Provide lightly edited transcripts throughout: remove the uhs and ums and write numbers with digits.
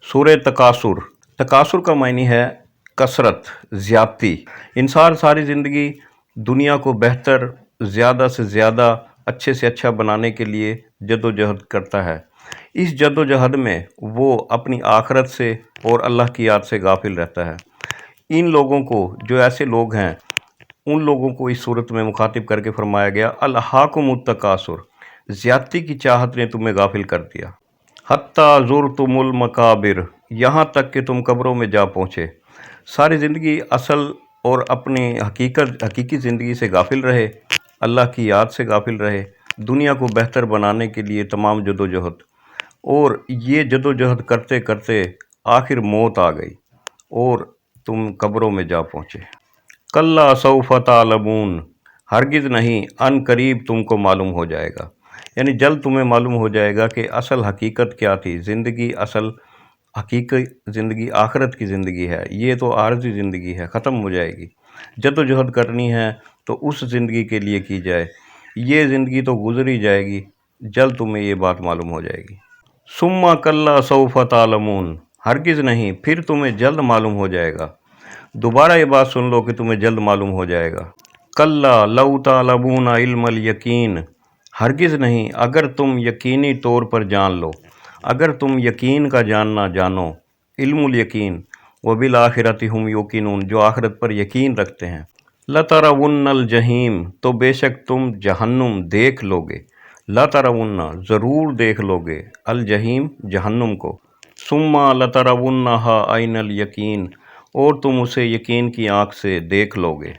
सूरह तकासुर। तकासुर का मायने है कसरत, ज़्यादती। इंसान सारी ज़िंदगी दुनिया को बेहतर, ज़्यादा से ज़्यादा, अच्छे से अच्छा बनाने के लिए जद्दोजहद करता है। इस जद्दोजहद में वो अपनी आखिरत से और अल्लाह की याद से गाफिल रहता है। इन लोगों को, जो ऐसे लोग हैं, उन लोगों को इस सूरत में मुखातिब करके फरमाया गया, अल्हाकुमुत तकासुर, ज़्यादती की चाहत ने तुम्हें गाफिल कर दिया। हत्ता ज़ुरतुमुल मकाबिर, यहाँ तक कि तुम कब्रों में जा पहुँचे। सारी ज़िंदगी असल और अपनी हकीकी ज़िंदगी से गाफिल रहे, अल्लाह की याद से गाफिल रहे, दुनिया को बेहतर बनाने के लिए तमाम जदोजहद, और ये जदोजहद करते करते आखिर मौत आ गई और तुम कब्रों में जा पहुँचे। कल्ला सौफ तालमून, हरगिज़ नहीं, अन करीब तुमको मालूम हो जाएगा। यानी जल्द तुम्हें मालूम हो जाएगा कि असल हकीकत क्या थी। ज़िंदगी असल हकीकी ज़िंदगी आखिरत की ज़िंदगी है, ये तो आर्जी ज़िंदगी है, ख़त्म हो जाएगी। जद्दोजहद करनी है तो उस ज़िंदगी के लिए की जाए, ये ज़िंदगी तो गुजरी जाएगी, जल्द तुम्हें ये बात मालूम हो जाएगी। सुम्मा कल्ला सौफ तालमून, हरगिज़ नहीं, फिर तुम्हें जल्द मालूम हो जाएगा। दोबारा ये बात सुन लो कि तुम्हें जल्द मालूम हो जाएगा। कल्ला लौ तालमूना इल्मल यकीन, हरगिज़ नहीं, अगर तुम यकीनी तौर पर जान लो, अगर तुम यकीन का जानना जानो, इल्मुल यकीन, वबिल आखिरति हुम युकिनून, जो आखिरत पर यकीन रखते हैं। लतरवुन्नल जहीम, तो बेशक तुम जहन्नुम देख लोगे। लतरवुन्ना, ज़रूर देख लोगे, अल जहीम, जहन्नुम को। सुम्मा लतरवुन्नहा आइनल यकीन, और तुम उसे यकीन की आँख से देख लोगे।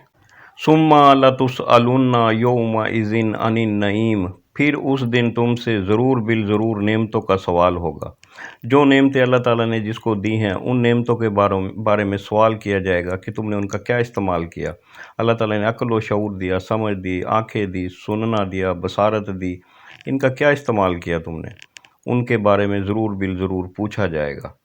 सुम्मा लतुसअलुन्ना यौमइज़िन अनिन नईम, फिर उस दिन तुमसे ज़रूर बिल ज़रूर नेमतों का सवाल होगा। जो नेमतें अल्लाह ताला ने जिसको दी हैं, उन नेमतों के बारे में सवाल किया जाएगा कि तुमने उनका क्या इस्तेमाल किया। अल्लाह ताला ने अक्ल व शऊर दिया, समझ दी, आँखें दी, सुनना दिया, बसारत दी, इनका क्या इस्तेमाल किया तुमने, उनके बारे में ज़रूर बिल ज़रूर पूछा जाएगा।